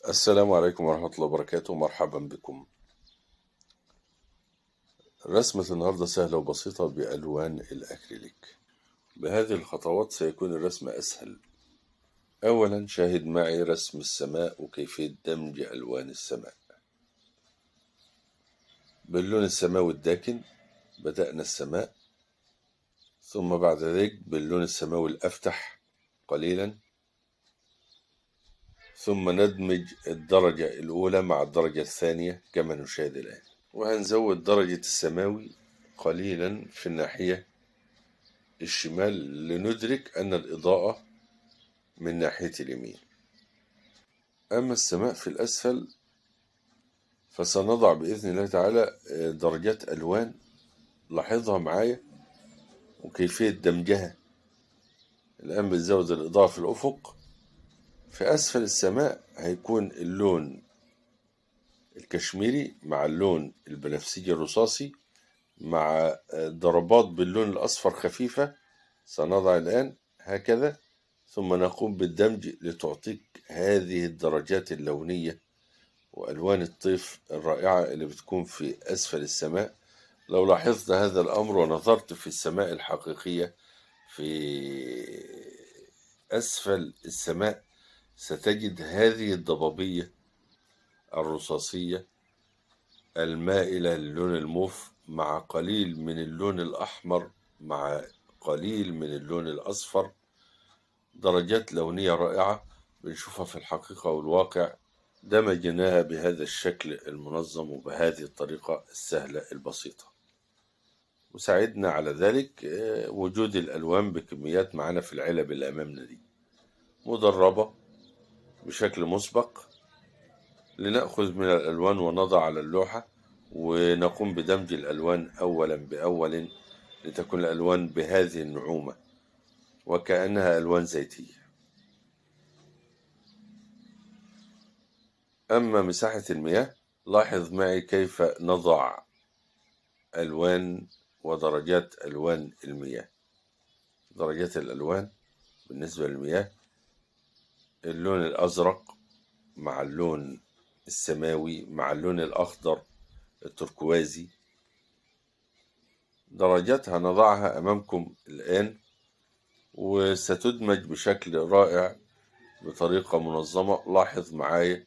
السلام عليكم ورحمة الله وبركاته، مرحبا بكم. رسمة النهاردة سهلة وبسيطة بألوان الأكريليك. بهذه الخطوات سيكون الرسم أسهل. أولا شاهد معي رسم السماء وكيفية دمج ألوان السماء. باللون السماوي الداكن بدأنا السماء، ثم بعد ذلك باللون السماوي الأفتح قليلا، ثم ندمج الدرجة الأولى مع الدرجة الثانية كما نشاهد الآن، وهنزود درجة السماوي قليلا في الناحية الشمال لندرك أن الإضاءة من ناحية اليمين. أما السماء في الأسفل فسنضع بإذن الله تعالى درجات ألوان، لاحظها معايا وكيفية دمجها. الآن بنزود الإضاءة في الأفق. في أسفل السماء هيكون اللون الكشميري مع اللون البنفسجي الرصاصي مع ضربات باللون الأصفر خفيفة. سنضع الآن هكذا، ثم نقوم بالدمج لتعطيك هذه الدرجات اللونية وألوان الطيف الرائعة اللي بتكون في أسفل السماء. لو لاحظت هذا الأمر ونظرت في السماء الحقيقية في أسفل السماء ستجد هذه الضبابية الرصاصية المائلة للون الموف مع قليل من اللون الأحمر مع قليل من اللون الأصفر. درجات لونية رائعة بنشوفها في الحقيقة والواقع، دمجناها بهذا الشكل المنظم وبهذه الطريقة السهلة البسيطة. وساعدنا على ذلك وجود الألوان بكميات معانا في العلب اللي أمامنا دي مدربة بشكل مسبق، لنأخذ من الألوان ونضع على اللوحة ونقوم بدمج الألوان أولا بأول لتكون الألوان بهذه النعومة وكأنها ألوان زيتية. أما مساحة المياه، لاحظ معي كيف نضع ألوان ودرجات ألوان المياه. درجات الألوان بالنسبة للمياه، اللون الأزرق مع اللون السماوي مع اللون الأخضر التركوازي. درجاتها نضعها أمامكم الآن وستدمج بشكل رائع بطريقة منظمة. لاحظ معايا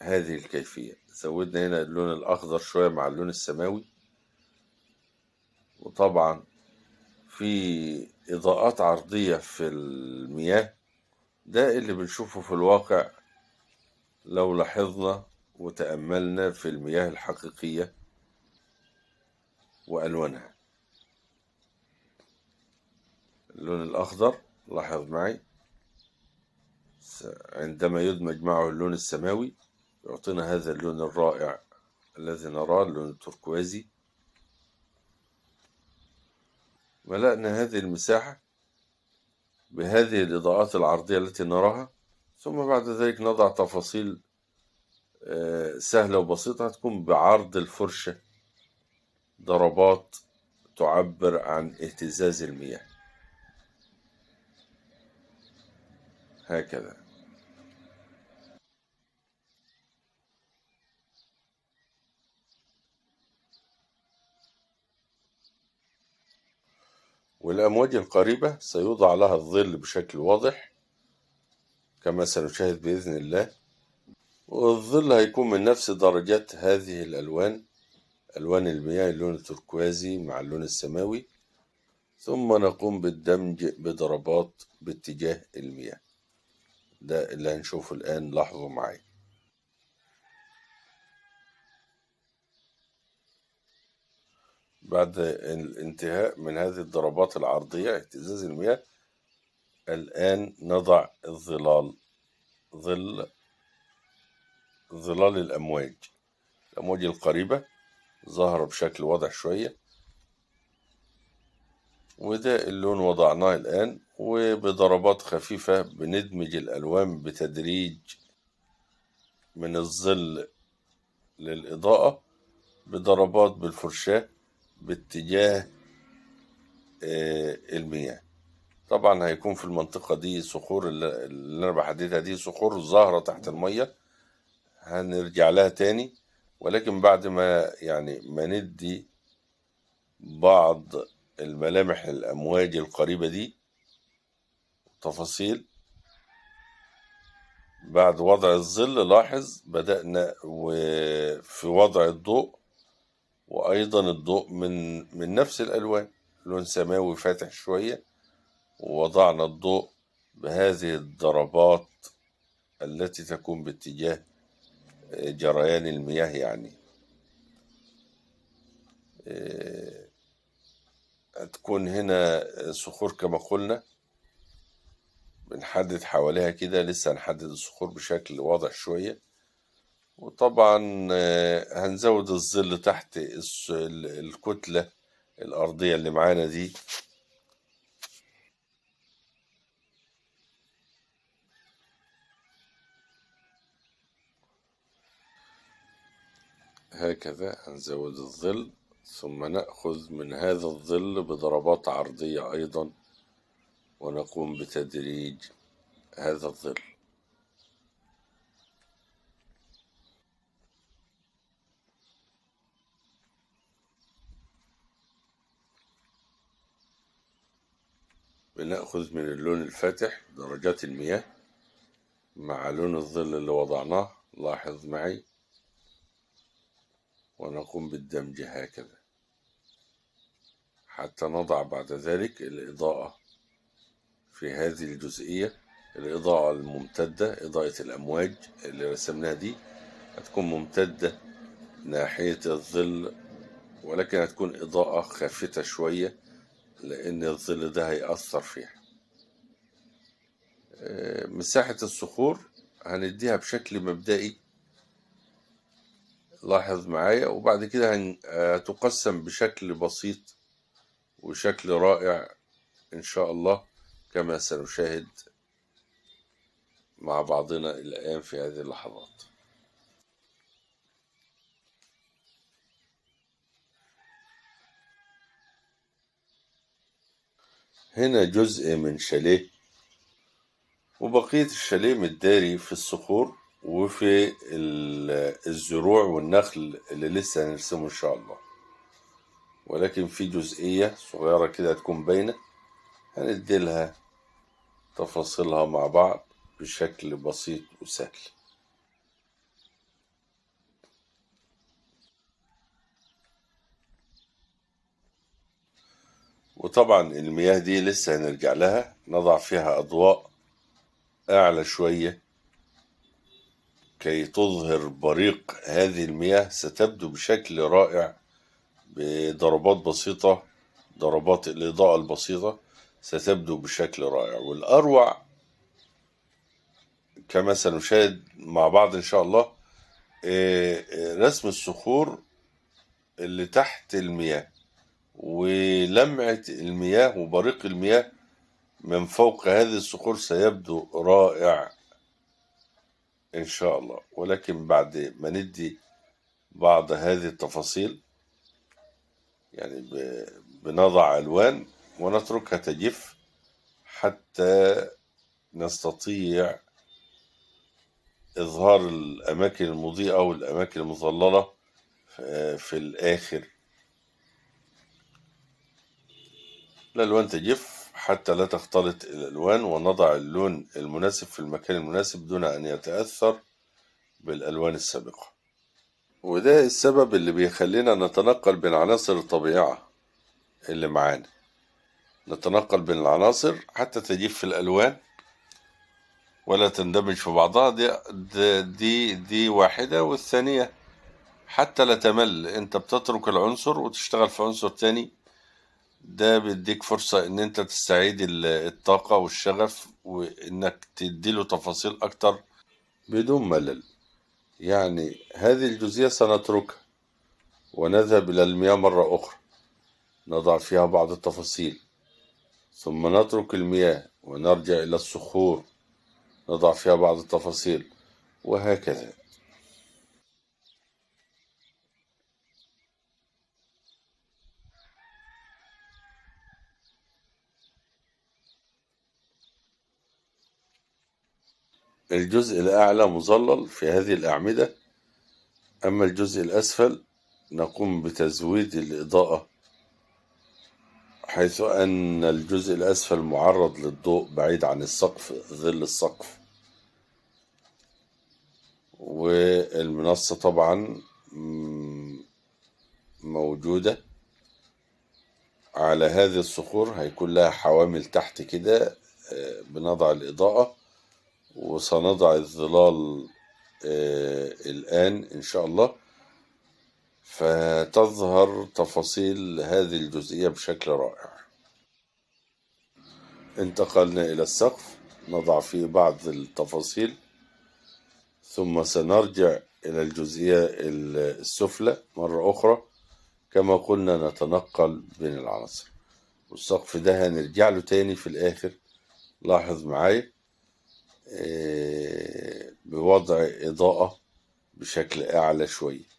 هذه الكيفية. زودنا هنا اللون الأخضر شوية مع اللون السماوي، وطبعا في إضاءات عرضية في المياه، ده اللي بنشوفه في الواقع لو لاحظنا وتأملنا في المياه الحقيقية وألوانها. اللون الأخضر لاحظ معي عندما يدمج معه اللون السماوي يعطينا هذا اللون الرائع الذي نراه، اللون التركوازي. ملأنا هذه المساحة بهذه الإضاءات العرضية التي نراها، ثم بعد ذلك نضع تفاصيل سهلة وبسيطة تكون بعرض الفرشة، ضربات تعبر عن اهتزاز المياه هكذا. والأمواج القريبة سيوضع لها الظل بشكل واضح كما سنشاهد بإذن الله، والظل هيكون من نفس درجات هذه الألوان، ألوان المياه، اللون التركوازي مع اللون السماوي، ثم نقوم بالدمج بضربات باتجاه المياه. ده اللي هنشوفه الآن، لاحظوا معي. بعد الانتهاء من هذه الضربات العرضية اهتزاز المياه، الآن نضع ظلال الأمواج. الأمواج القريبة ظاهرة بشكل واضح شوية، وده اللون وضعناه الآن، وبضربات خفيفة بندمج الألوان بتدريج من الظل للإضاءة بضربات بالفرشاة باتجاه المياه. طبعا هيكون في المنطقة دي صخور، اللي أنا بحددها دي صخور ظاهرة تحت المية، هنرجع لها تاني، ولكن بعد ما يعني ما ندي بعض الملامح الأمواج القريبة دي تفاصيل. بعد وضع الظل لاحظ بدأنا وفي وضع الضوء، وأيضا الضوء من نفس الألوان، لون سماوي فاتح شوية، ووضعنا الضوء بهذه الضربات التي تكون باتجاه جريان المياه يعني. هتكون هنا صخور كما قلنا، بنحدد حواليها كده، لسه هنحدد الصخور بشكل واضح شوية. وطبعا هنزود الظل تحت الكتلة الأرضية اللي معانا دي. هكذا هنزود الظل، ثم نأخذ من هذا الظل بضربات عرضية أيضا، ونقوم بتدريج هذا الظل. بنأخذ من اللون الفاتح درجات المياه مع لون الظل اللي وضعناه، لاحظ معي، ونقوم بالدمج هكذا حتى نضع بعد ذلك الإضاءة في هذه الجزئية. الإضاءة الممتدة، إضاءة الأمواج اللي رسمناها دي، هتكون ممتدة ناحية الظل، ولكن هتكون إضاءة خافتة شوية لأن الظل ده هيأثر فيها. مساحة الصخور هنديها بشكل مبدئي، لاحظ معايا، وبعد كده هتقسم بشكل بسيط وشكل رائع إن شاء الله، كما سنشاهد مع بعضنا الآن في هذه اللحظات. هنا جزء من شاليه، وبقية الشاليه متداري في الصخور وفي الزروع والنخل اللي لسه هنرسمه إن شاء الله، ولكن في جزئية صغيرة كده هتكون باينة، هنديلها تفاصيلها مع بعض بشكل بسيط وسهل. وطبعا المياه دي لسه هنرجع لها، نضع فيها أضواء أعلى شوية كي تظهر بريق هذه المياه، ستبدو بشكل رائع بضربات بسيطة، ضربات الإضاءة البسيطة ستبدو بشكل رائع. والأروع كما سنشاهد مع بعض إن شاء الله رسم الصخور اللي تحت المياه، ولمعة المياه وبريق المياه من فوق هذه الصخور سيبدو رائع إن شاء الله. ولكن بعد ما ندي بعض هذه التفاصيل، يعني بنضع ألوان ونتركها تجف حتى نستطيع إظهار الأماكن المضيئة والأماكن المظللة في الآخر. الألوان تجف حتى لا تختلط الألوان، ونضع اللون المناسب في المكان المناسب دون أن يتأثر بالألوان السابقة. وده السبب اللي بيخلينا نتنقل بين عناصر الطبيعة اللي معانا، نتنقل بين العناصر حتى تجف الألوان ولا تندمج في بعضها. دي واحدة، والثانية حتى لا تمل، انت بتترك العنصر وتشتغل في عنصر تاني، ده بيديك فرصة ان انت تستعيد الطاقة والشغف، وانك تديله تفاصيل اكتر بدون ملل. يعني هذه الجزئية سنتركها ونذهب إلى المياه مرة أخرى، نضع فيها بعض التفاصيل، ثم نترك المياه ونرجع إلى الصخور نضع فيها بعض التفاصيل، وهكذا. الجزء الأعلى مظلل في هذه الأعمدة، أما الجزء الأسفل نقوم بتزويد الإضاءة، حيث أن الجزء الأسفل معرض للضوء بعيد عن السقف، ظل السقف. والمنصة طبعا موجودة على هذه الصخور، هيكون لها حوامل تحت كده بنضع الإضاءة، وسنضع الظلال الآن إن شاء الله، فتظهر تفاصيل هذه الجزئية بشكل رائع. انتقلنا إلى السقف، نضع فيه بعض التفاصيل، ثم سنرجع إلى الجزئية السفلى مرة أخرى. كما قلنا نتنقل بين العناصر، والسقف ده هنرجع له تاني في الآخر. لاحظ معايا بوضع إضاءة بشكل أعلى شوية.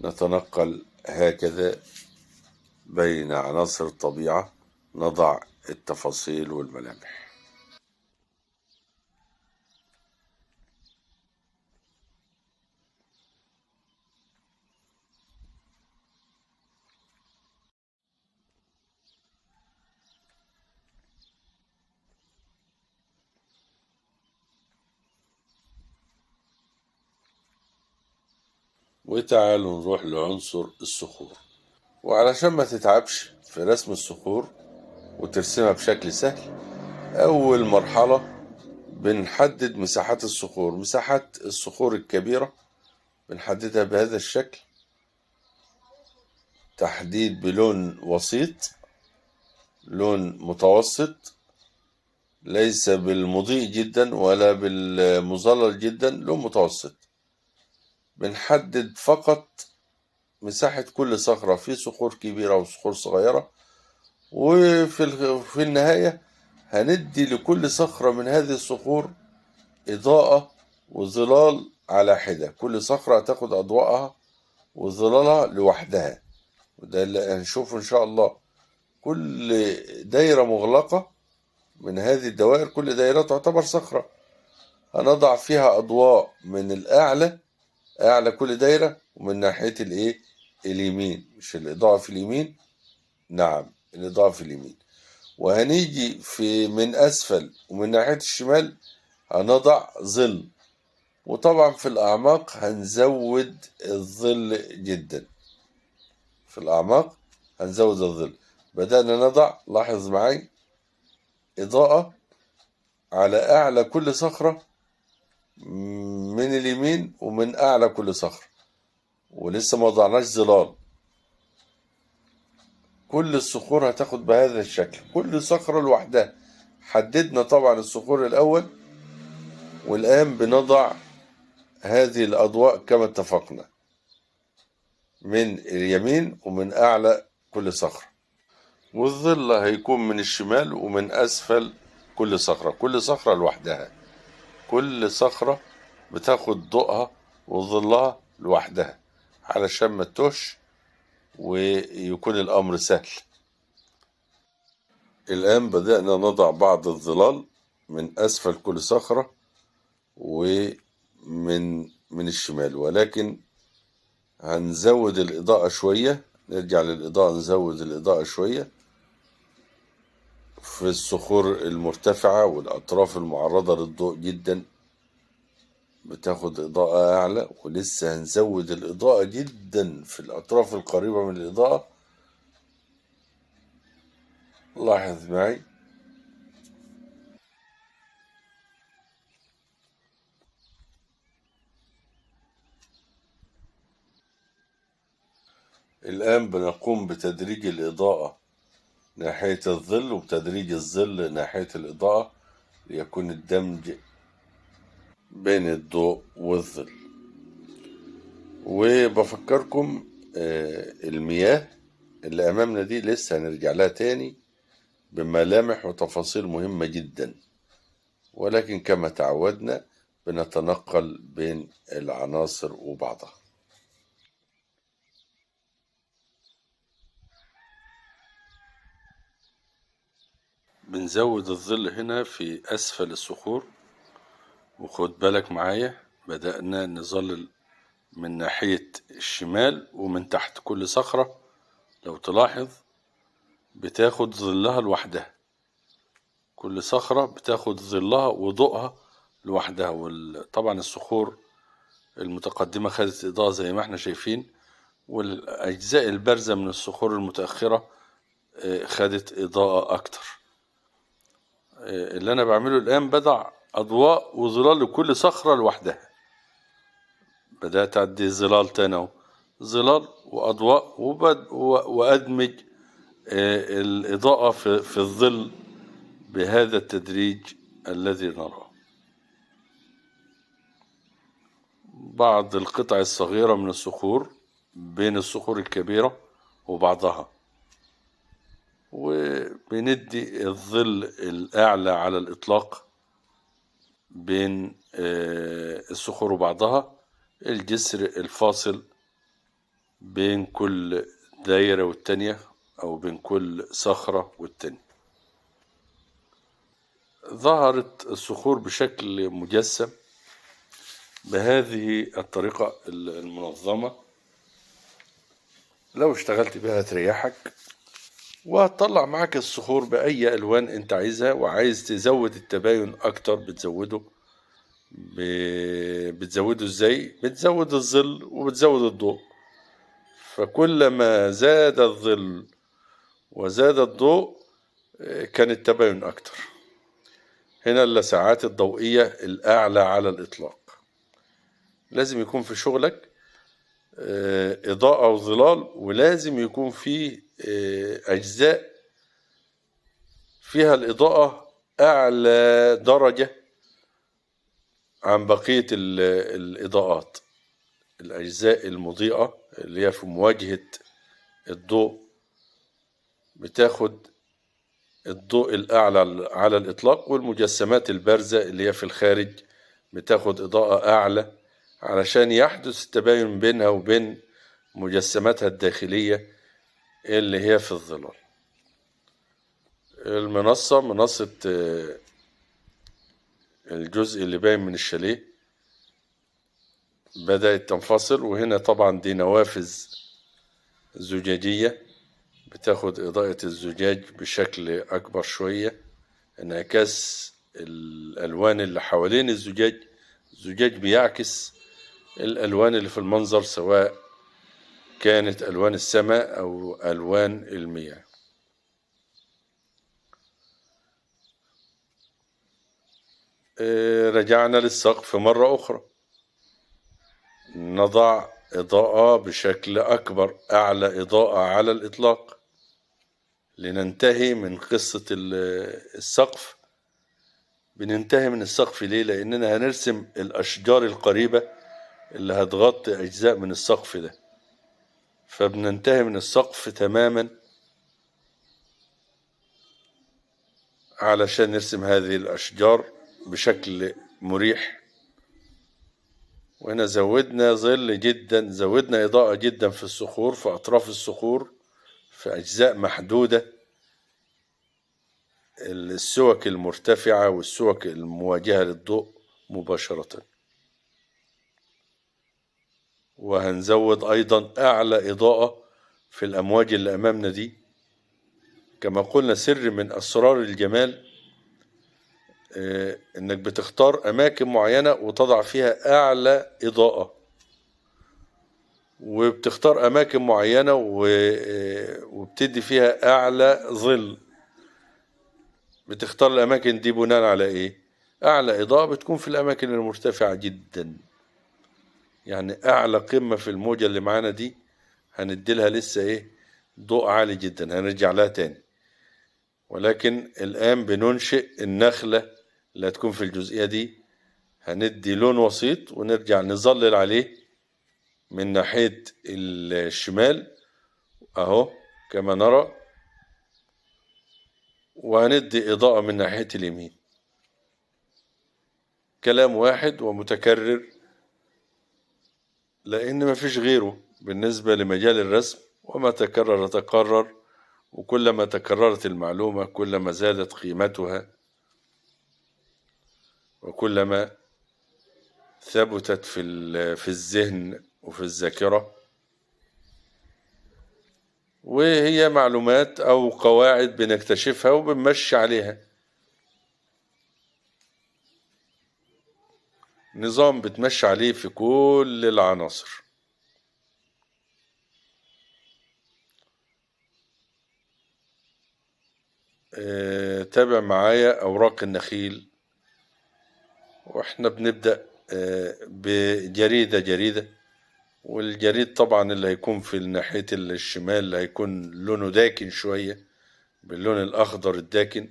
نتنقل هكذا بين عناصر الطبيعة، نضع التفاصيل والملامح. وتعالوا نروح لعنصر الصخور. وعلشان ما تتعبش في رسم الصخور وترسمها بشكل سهل، أول مرحلة بنحدد مساحات الصخور. مساحات الصخور الكبيرة بنحددها بهذا الشكل، تحديد بلون وسيط، لون متوسط، ليس بالمضيء جدا ولا بالمظلل جدا، لون متوسط. بنحدد فقط مساحة كل صخرة، في صخور كبيرة وصخور صغيرة، وفي النهاية هندي لكل صخرة من هذه الصخور إضاءة وظلال على حدة. كل صخرة هتاخد أضواءها وظلالها لوحدها، وده اللي هنشوفه إن شاء الله. كل دايرة مغلقة من هذه الدوائر، كل دايرة تعتبر صخرة، هنضع فيها أضواء من الأعلى، أعلى كل دايرة، ومن ناحية الإيه؟ اليمين. مش الإضاءة في اليمين، نعم الإضاءة في اليمين. وهنيجي من أسفل ومن ناحية الشمال هنضع ظل. وطبعا في الأعماق هنزود الظل جدا، في الأعماق هنزود الظل. بدأنا نضع، لاحظ معي، إضاءة على أعلى كل صخرة من اليمين ومن أعلى كل صخرة، ولسه ما وضعناش ظلال. كل الصخور هتاخد بهذا الشكل، كل صخرة لوحدها. حددنا طبعا الصخور الأول، والآن بنضع هذه الأضواء كما اتفقنا من اليمين ومن أعلى كل صخرة. والظل هيكون من الشمال ومن أسفل كل صخرة، كل صخرة لوحدها. كل صخرة بتاخد ضوءها وظلها لوحدها علشان ما تتوهش ويكون الأمر سهل. الآن بدأنا نضع بعض الظلال من أسفل كل صخرة ومن الشمال، ولكن هنزود الإضاءة شوية. نرجع للإضاءة، نزود الإضاءة شوية في الصخور المرتفعة والأطراف المعرضة للضوء جدا، بتاخد إضاءة أعلى. ولسه هنزود الإضاءة جدا في الأطراف القريبة من الإضاءة. لاحظ معي، الآن بنقوم بتدريج الإضاءة ناحية الظل وبتدريج الظل ناحية الإضاءة، ليكون الدمج بين الضوء والظل. وبفكركم المياه اللي أمامنا دي لسه هنرجع لها تاني بملامح وتفاصيل مهمة جدا، ولكن كما تعودنا بنتنقل بين العناصر وبعضها. بنزود الظل هنا في أسفل الصخور، وخد بالك معايا بدأنا نظلل من ناحية الشمال ومن تحت. كل صخرة لو تلاحظ بتاخد ظلها لوحدها، كل صخرة بتاخد ظلها وضوءها لوحدها. طبعا الصخور المتقدمة خدت إضاءة زي ما احنا شايفين، والأجزاء البارزة من الصخور المتأخرة خدت إضاءة أكتر. اللي أنا بعمله الآن بضع أضواء وظلال لكل صخرة لوحدها. بدأت أدي ظلال تاني أهو، ظلال وأضواء، وأدمج الإضاءة في الظل بهذا التدريج الذي نراه. بعض القطع الصغيرة من الصخور بين الصخور الكبيرة وبعضها، وبندي الظل الأعلى على الإطلاق بين الصخور وبعضها، الجسر الفاصل بين كل دايرة والتانية أو بين كل صخرة والتانية. ظهرت الصخور بشكل مجسم بهذه الطريقة المنظمة. لو اشتغلت بها تريحك، وهتطلع معاك الصخور بأي ألوان انت عايزها. وعايز تزود التباين أكتر بتزوده. بتزوده ازاي؟ بتزود الظل وبتزود الضوء، فكلما زاد الظل وزاد الضوء كان التباين أكتر. هنا اللسعات الضوئية الأعلى على الإطلاق. لازم يكون في شغلك إضاءة وظلال، ولازم يكون فيه أجزاء فيها الإضاءة أعلى درجة عن بقية الإضاءات. الأجزاء المضيئة اللي هي في مواجهة الضوء بتاخد الضوء الأعلى على الإطلاق، والمجسمات البارزة اللي هي في الخارج بتاخد إضاءة أعلى علشان يحدث التباين بينها وبين مجسماتها الداخلية اللي هي في الظلال. منصة الجزء اللي باين من الشاليه بدأت تنفصل، وهنا طبعا دي نوافذ زجاجية بتاخد إضاءة الزجاج بشكل أكبر شوية، انعكاس الألوان اللي حوالين الزجاج. الزجاج بيعكس الألوان اللي في المنظر، سواء كانت ألوان السماء أو ألوان المياه. رجعنا للسقف مرة أخرى، نضع إضاءة بشكل أكبر، أعلى إضاءة على الإطلاق، لننتهي من قصة السقف. بننتهي من السقف ليه؟ لأننا هنرسم الأشجار القريبة اللي هتغطي أجزاء من السقف ده، فبننتهي من السقف تماما علشان نرسم هذه الأشجار بشكل مريح. وهنا زودنا ظل جدا، زودنا إضاءة جدا في الصخور، في أطراف الصخور، في أجزاء محدودة، السوك المرتفعة والسوك المواجهة للضوء مباشرة. وهنزود أيضا أعلى إضاءة في الأمواج اللي أمامنا دي. كما قلنا سر من أسرار الجمال إنك بتختار أماكن معينة وتضع فيها أعلى إضاءة، وبتختار أماكن معينة وبتدي فيها أعلى ظل. بتختار الأماكن دي بناء على إيه؟ أعلى إضاءة بتكون في الأماكن المرتفعة جدا، يعني أعلى قمة في الموجة اللي معانا دي هنديلها لسه إيه؟ ضوء عالي جدا، هنرجع لها تاني. ولكن الآن بننشئ النخلة اللي هتكون في الجزئية دي، هندي لون وسيط ونرجع نظلل عليه من ناحية الشمال أهو كما نرى، وهندي إضاءة من ناحية اليمين. كلام واحد ومتكرر، لأن مفيش غيره بالنسبة لمجال الرسم، وما تكرر تكرر وكلما تكررت المعلومة كلما زادت قيمتها، وكلما ثبتت في الذهن وفي الذاكرة، وهي معلومات أو قواعد بنكتشفها وبنمشي عليها، نظام بتمشي عليه في كل العناصر. تابع معايا أوراق النخيل، وإحنا بنبدأ بجريدة جريدة. والجريد طبعا اللي هيكون في ناحية الشمال اللي هيكون لونه داكن شوية باللون الأخضر الداكن،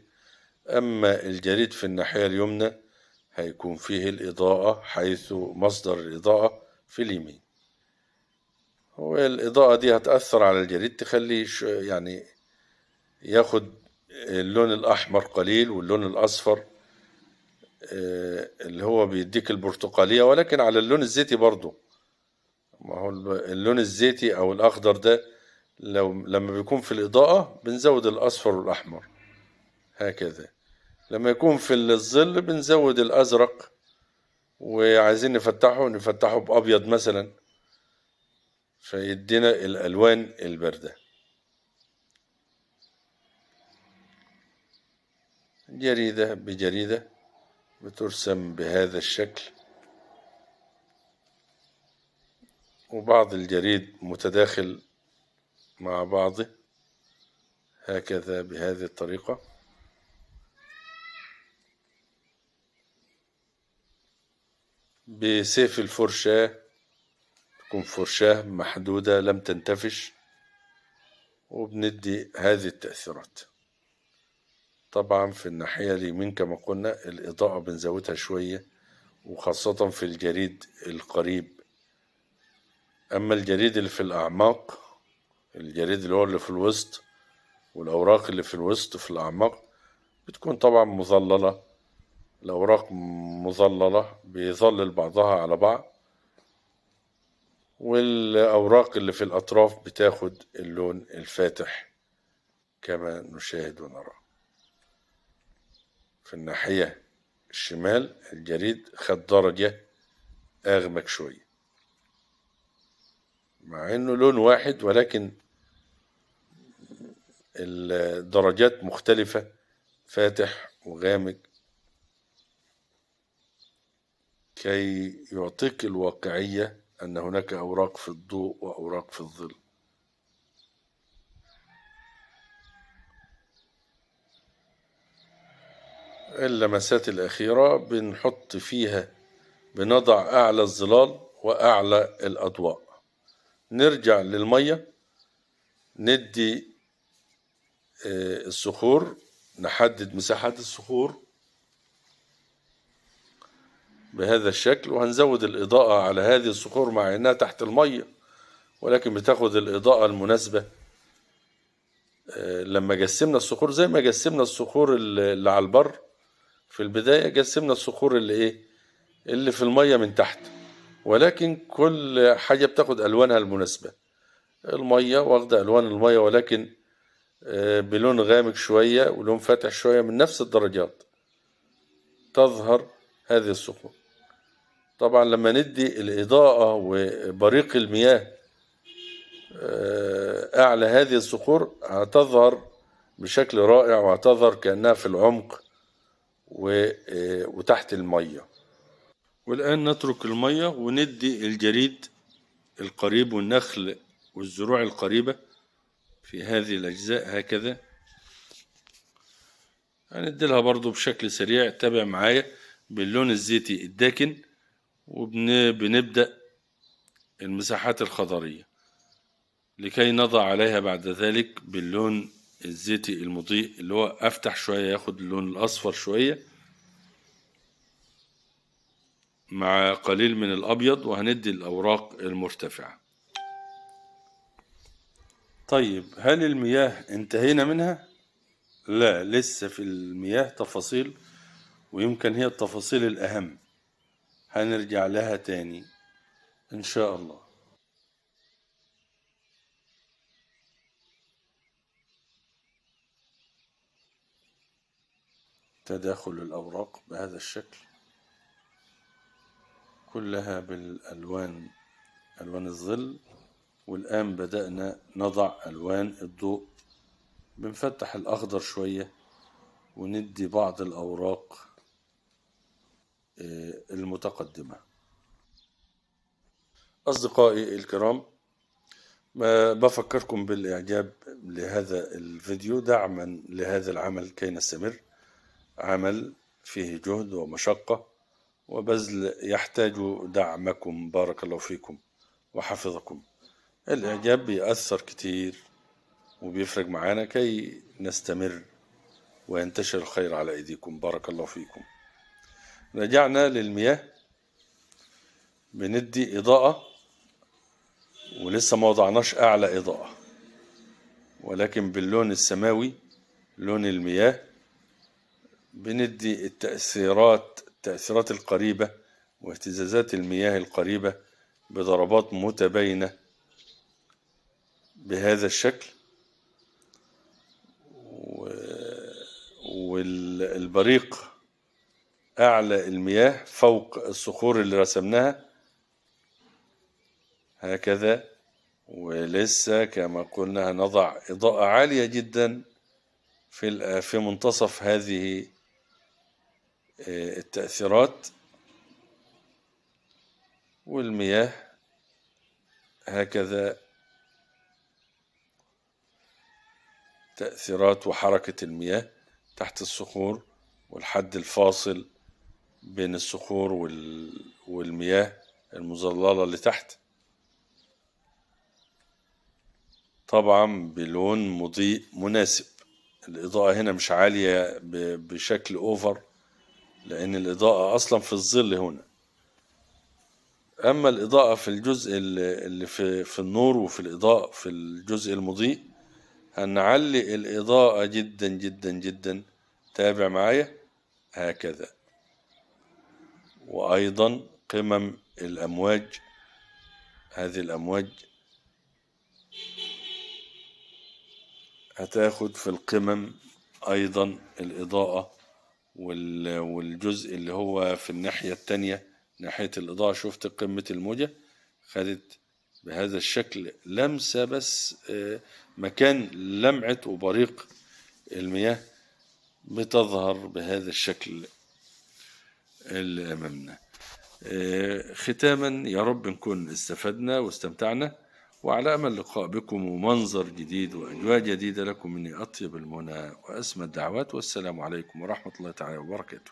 أما الجريد في الناحية اليمنى هيكون فيه الإضاءة، حيث مصدر الإضاءة في اليمين. والإضاءة دي هتأثر على الجريد، تخليه يعني ياخد اللون الأحمر قليل، واللون الأصفر اللي هو بيديك البرتقالية، ولكن على اللون الزيتي برضو. ما هو اللون الزيتي أو الأخضر ده لما بيكون في الإضاءة بنزود الأصفر والأحمر هكذا، لما يكون في الظل بنزود الأزرق، وعايزين نفتحه بأبيض مثلا فيدينا الألوان الباردة. جريدة بجريدة بترسم بهذا الشكل، وبعض الجريد متداخل مع بعضه هكذا بهذه الطريقة. بسيف الفرشاة، تكون فرشاة محدودة لم تنتفش، وبندي هذه التأثيرات. طبعا في الناحية اليمين كما قلنا الإضاءة بنزودها شوية، وخاصة في الجريد القريب. أما الجريد اللي في الأعماق، الجريد اللي هو اللي في الوسط، والأوراق اللي في الوسط في الأعماق بتكون طبعا مظللة، الأوراق مظللة بيظلل بعضها على بعض، والأوراق اللي في الأطراف بتاخد اللون الفاتح كما نشاهد ونرى. في الناحية الشمال الجريد خد درجة أغمق شوية، مع إنه لون واحد ولكن الدرجات مختلفة، فاتح وغامق، كي يعطيك الواقعية أن هناك أوراق في الضوء وأوراق في الظل. اللمسات الأخيرة بنحط فيها، بنضع أعلى الظلال وأعلى الأضواء. نرجع للمية، ندي الصخور، نحدد مساحات الصخور بهذا الشكل، وهنزود الإضاءة على هذه الصخور مع إنها تحت المية، ولكن بتاخد الإضاءة المناسبة. لما جسمنا الصخور زي ما جسمنا الصخور اللي على البر في البداية، جسمنا الصخور اللي في المية من تحت، ولكن كل حاجة بتاخد ألوانها المناسبة. المية واخدة ألوان المية، ولكن بلون غامق شوية ولون فاتح شوية من نفس الدرجات تظهر هذه الصخور. طبعا لما ندي الإضاءة وبريق المياه أعلى هذه الصخور هتظهر بشكل رائع، وهتظهر كأنها في العمق وتحت المية. والآن نترك المية وندي الجريد القريب والنخل والزروع القريبة في هذه الأجزاء هكذا. هندي لها برضو بشكل سريع، تابع معايا باللون الزيتي الداكن، وبنبدأ المساحات الخضرية لكي نضع عليها بعد ذلك باللون الزيتي المضيء اللي هو أفتح شوية، ياخد اللون الأصفر شوية مع قليل من الأبيض، وهندي الأوراق المرتفعة. طيب هل المياه انتهينا منها؟ لا، لسه في المياه تفاصيل، ويمكن هي التفاصيل الأهم، هنرجع لها تاني إن شاء الله. تداخل الأوراق بهذا الشكل كلها بالألوان، ألوان الظل. والآن بدأنا نضع ألوان الضوء، بنفتح الأخضر شوية وندي بعض الأوراق المتقدمة. أصدقائي الكرام، بفكركم بالإعجاب لهذا الفيديو دعما لهذا العمل كي نستمر. عمل فيه جهد ومشقة وبذل يحتاج دعمكم، بارك الله فيكم وحفظكم. الإعجاب بيأثر كتير وبيفرق معانا كي نستمر وينتشر الخير على أيديكم، بارك الله فيكم. رجعنا للمياه، بندي إضاءة ولسه ما وضعناش أعلى إضاءة، ولكن باللون السماوي لون المياه بندي التأثيرات القريبة واهتزازات المياه القريبة بضربات متباينة بهذا الشكل. والبريق أعلى المياه فوق الصخور اللي رسمناها هكذا. ولسه كما قلنا هنضع إضاءة عالية جدا في منتصف هذه التأثيرات، والمياه هكذا تأثيرات وحركة المياه تحت الصخور والحد الفاصل بين الصخور والمياه المظللة اللي تحت، طبعا بلون مضيء مناسب. الإضاءة هنا مش عالية بشكل أوفر، لأن الإضاءة أصلا في الظل هنا. أما الإضاءة في الجزء اللي في النور وفي الإضاءة في الجزء المضيء هنعلي الإضاءة جدا جدا جدا. تابع معايا هكذا. وأيضا قمم الأمواج، هذه الأمواج هتاخد في القمم أيضا الإضاءة، والجزء اللي هو في الناحية التانية ناحية الإضاءة، شفت قمة الموجة خدت بهذا الشكل لمسة بس مكان لمعة وبريق المياه بتظهر بهذا الشكل اللي أمامنا. ختاما يا رب نكون استفدنا واستمتعنا، وعلى أمل لقاء بكم ومنظر جديد وأجواء جديدة. لكم مني أطيب المنى وأسمى الدعوات، والسلام عليكم ورحمة الله تعالى وبركاته.